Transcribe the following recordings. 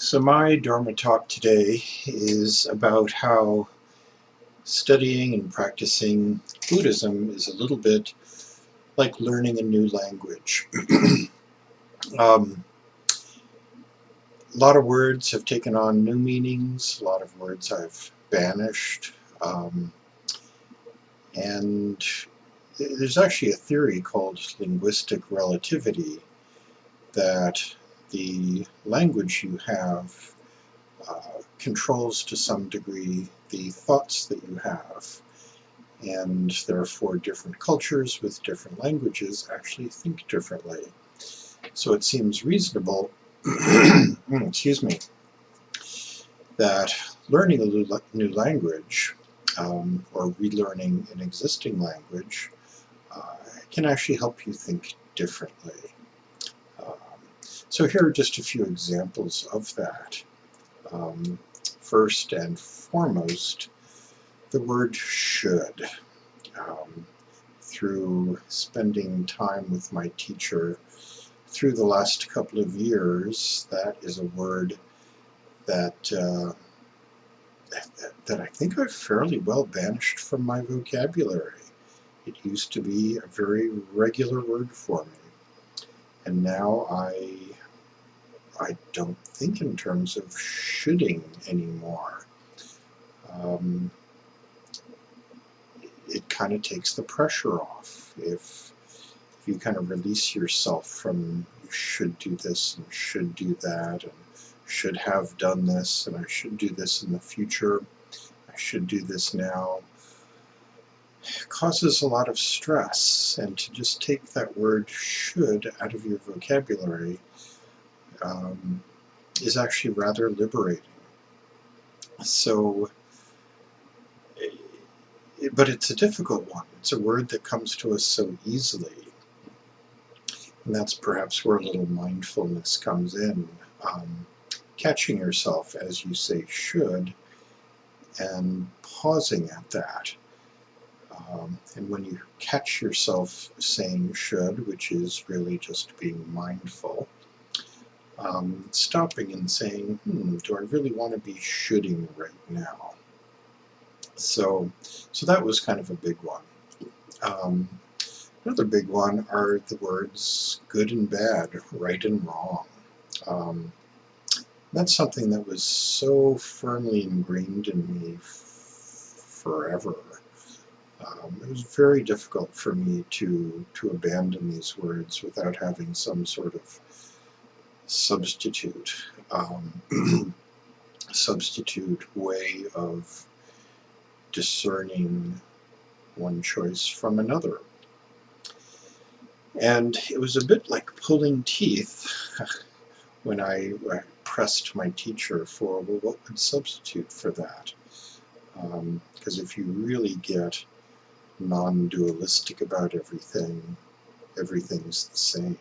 So my Dharma talk today is about how studying and practicing Buddhism is a little bit like learning a new language. A lot of words have taken on new meanings, a lot of words I've banished, and there's actually a theory called linguistic relativity that the language you have controls to some degree the thoughts that you have, and therefore different cultures with different languages actually think differently. So it seems reasonable excuse me, that learning a new language or relearning an existing language can actually help you think differently. So here are just a few examples of that. First and foremost, the word should. Through spending time with my teacher through the last couple of years, that is a word that I think I've fairly well banished from my vocabulary. It used to be a very regular word for me, and now I don't think in terms of shoulding anymore. It kind of takes the pressure off if you kind of release yourself from you should do this and should do that and should have done this and I should do this in the future, I should do this now. It causes a lot of stress, and to just take that word should out of your vocabulary is actually rather liberating. So, but it's a difficult one. It's a word that comes to us so easily. And that's perhaps where a little mindfulness comes in. Catching yourself as you say should and pausing at that. And when you catch yourself saying should, which is really just being mindful, stopping and saying, do I really want to be shoulding right now? So that was kind of a big one. Another big one are the words good and bad, right and wrong. That's something that was so firmly ingrained in me forever. It was very difficult for me to abandon these words without having some sort of substitute way of discerning one choice from another. And it was a bit like pulling teeth when I pressed my teacher for, well, what would substitute for that? Because if you really get non-dualistic about everything, everything's the same.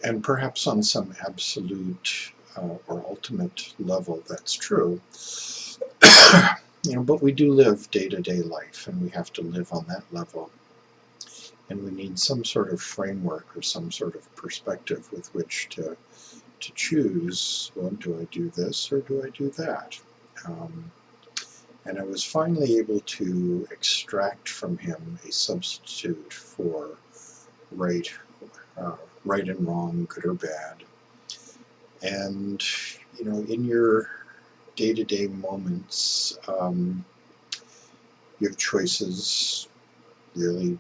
And perhaps on some absolute or ultimate level that's true. But we do live day-to-day life, and we have to live on that level. And we need some sort of framework or some sort of perspective with which to choose, well, do I do this or do I do that? And I was finally able to extract from him a substitute for right and wrong, good or bad. And, in your day-to-day moments, you have choices really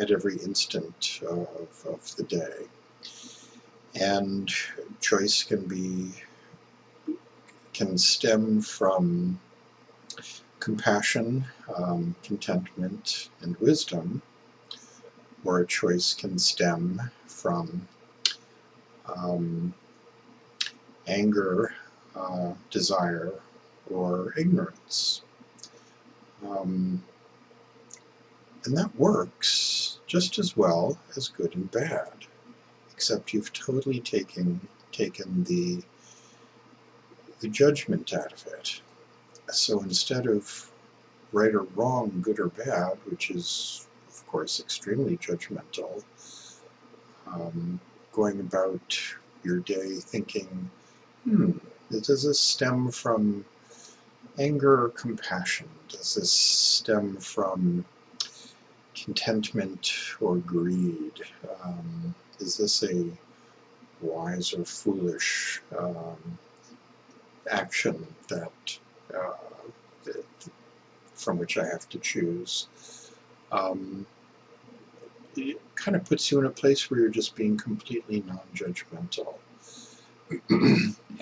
at every instant of the day. And choice can stem from compassion, contentment, and wisdom, or a choice can stem from anger, desire, or ignorance. And that works just as well as good and bad, except you've totally taken the judgment out of it. So instead of right or wrong, good or bad, which is, of course, extremely judgmental, going about your day thinking, does this stem from anger or compassion? Does this stem from contentment or greed? Is this a wise or foolish action that from which I have to choose? It kind of puts you in a place where you're just being completely non-judgmental.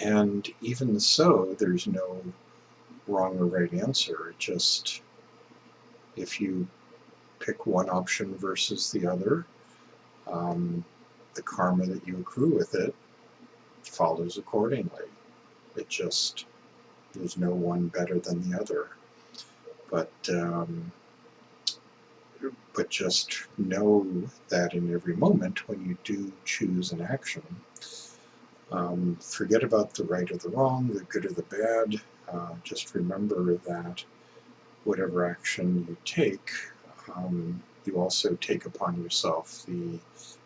And even so, there's no wrong or right answer. It just, if you pick one option versus the other, the karma that you accrue with it follows accordingly. It just, there's no one better than the other. But just know that in every moment when you do choose an action, forget about the right or the wrong, the good or the bad. Just remember that whatever action you take, you also take upon yourself the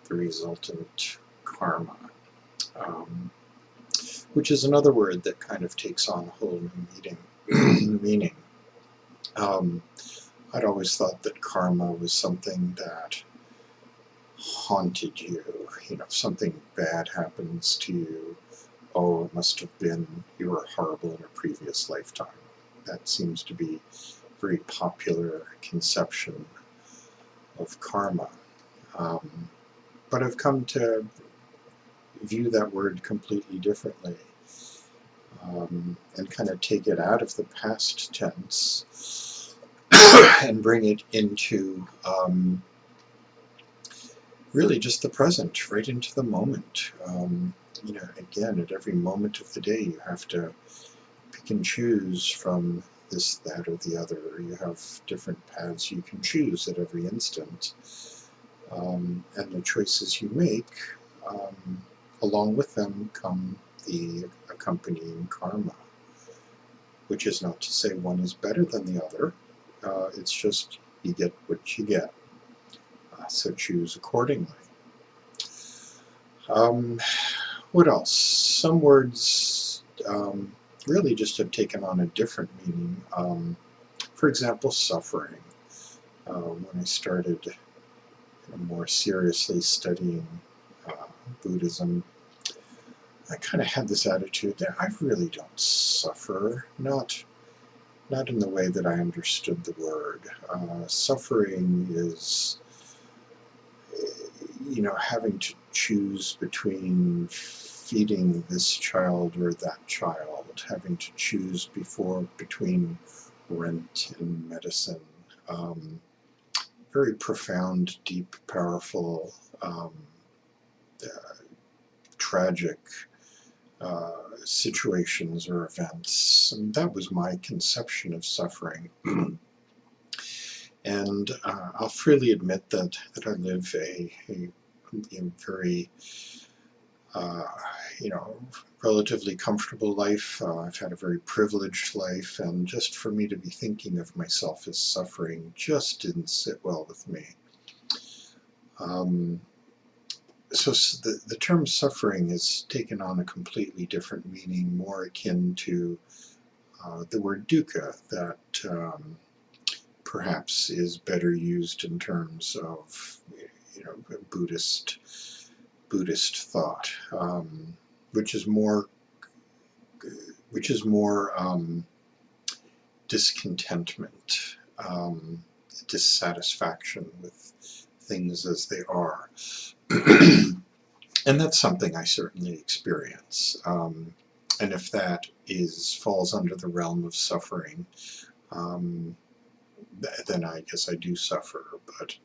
resultant karma, which is another word that kind of takes on a whole new meaning. I'd always thought that karma was something that haunted you. You know, if something bad happens to you, oh, it must have been you were horrible in a previous lifetime. That seems to be a very popular conception of karma. But I've come to view that word completely differently, and kind of take it out of the past tense and bring it into really just the present, right into the moment. You know, again, at every moment of the day, you have to pick and choose from this, that, or the other. You have different paths you can choose at every instant. And the choices you make, along with them come the accompanying karma, which is not to say one is better than the other. It's just you get what you get. So choose accordingly. What else? Some words really just have taken on a different meaning. For example, suffering. When I started more seriously studying Buddhism, I kind of had this attitude that I really don't suffer, not in the way that I understood the word. Suffering is, you know, having to choose between feeding this child or that child, having to choose between rent and medicine. Very profound, deep, powerful, tragic situations or events. And that was my conception of suffering. And I'll freely admit that I live a very, you know, relatively comfortable life. I've had a very privileged life, and just for me to be thinking of myself as suffering just didn't sit well with me. So the term suffering has taken on a completely different meaning, more akin to the word dukkha, that perhaps is better used in terms of, you know, Buddhist thought, which is more discontentment, dissatisfaction with things as they are. And that's something I certainly experience. And if that falls under the realm of suffering, then I guess I do suffer. But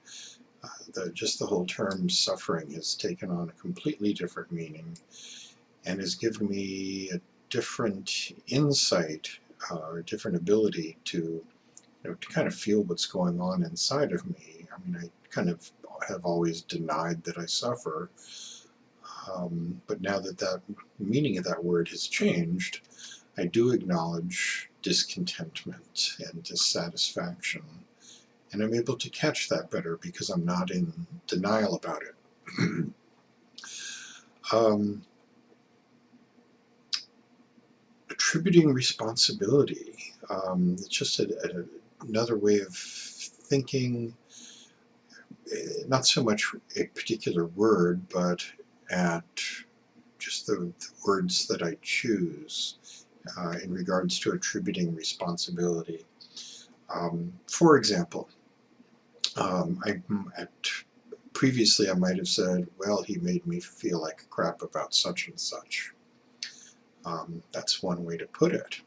just the whole term suffering has taken on a completely different meaning and has given me a different insight, a different ability to, you know, to kind of feel what's going on inside of me. I mean, I kind of have always denied that I suffer, but now that that meaning of that word has changed, I do acknowledge discontentment and dissatisfaction, and I'm able to catch that better because I'm not in denial about it. Attributing responsibility. It's just another way of thinking, not so much a particular word, but at just the words that I choose in regards to attributing responsibility. For example, previously I might have said, well, he made me feel like crap about such and such. That's one way to put it.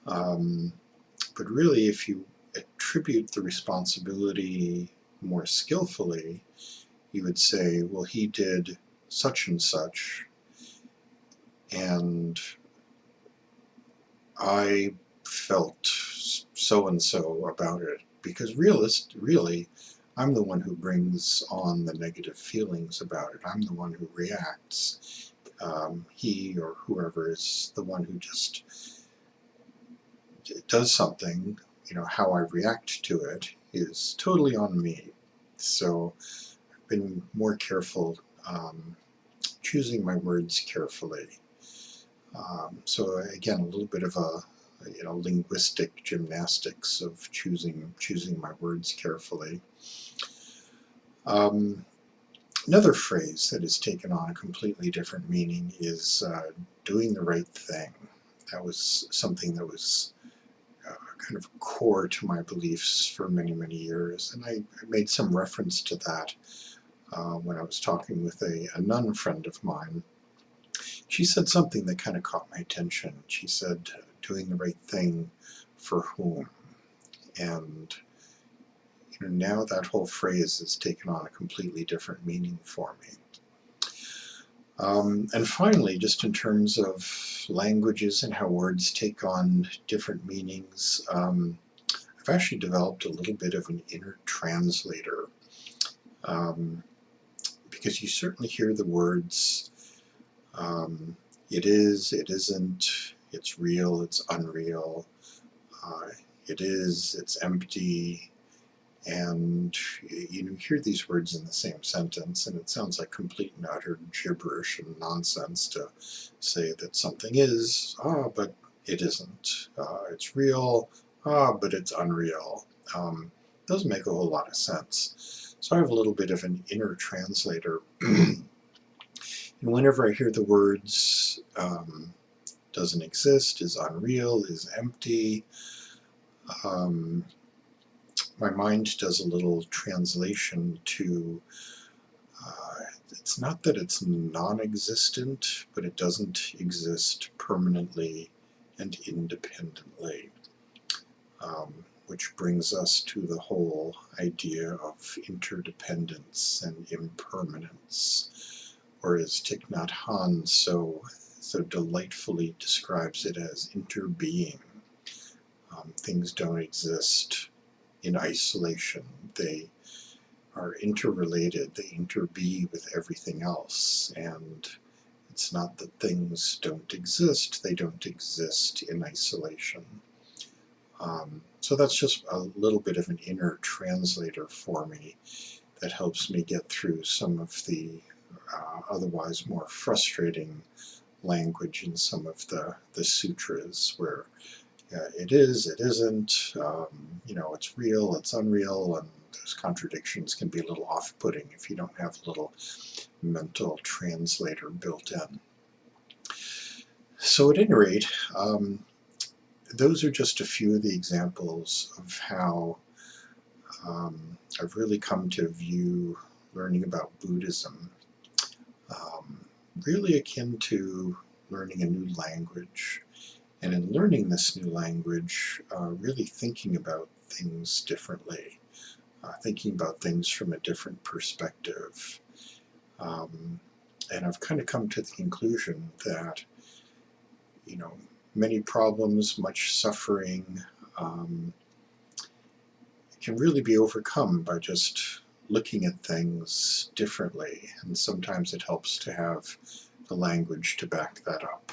But really, if you attribute the responsibility more skillfully, you would say, well, he did such and such, and I felt so and so about it, because really, I'm the one who brings on the negative feelings about it. I'm the one who reacts. He or whoever is the one who just does something. How I react to it is totally on me. So I've been more careful, choosing my words carefully. So again, a little bit of a linguistic gymnastics of choosing my words carefully. Another phrase that has taken on a completely different meaning is doing the right thing. That was something that was kind of core to my beliefs for many, many years, and I made some reference to that when I was talking with a nun friend of mine. She said something that kind of caught my attention. She said, doing the right thing for whom? And now that whole phrase has taken on a completely different meaning for me. And finally, just in terms of languages and how words take on different meanings, I've actually developed a little bit of an inner translator, because you certainly hear the words, it is, it isn't, it's real, it's unreal, it is, it's empty, and you hear these words in the same sentence, and it sounds like complete and utter gibberish and nonsense to say that something is, but it isn't. It's real, but it's unreal. Doesn't make a whole lot of sense. So I have a little bit of an inner translator. And whenever I hear the words doesn't exist, is unreal, is empty, my mind does a little translation to, it's not that it's non-existent, but it doesn't exist permanently and independently, which brings us to the whole idea of interdependence and impermanence, or as Thich Nhat Hanh so delightfully describes it as interbeing. Things don't exist in isolation. They are interrelated. They interbe with everything else, and it's not that things don't exist. They don't exist in isolation. So that's just a little bit of an inner translator for me that helps me get through some of the otherwise more frustrating language in some of the sutras, where it is, it isn't, it's real, it's unreal, and those contradictions can be a little off-putting if you don't have a little mental translator built in. So at any rate, those are just a few of the examples of how I've really come to view learning about Buddhism really akin to learning a new language. And in learning this new language, really thinking about things differently, thinking about things from a different perspective. And I've kind of come to the conclusion that, many problems, much suffering, can really be overcome by just looking at things differently. And sometimes it helps to have the language to back that up.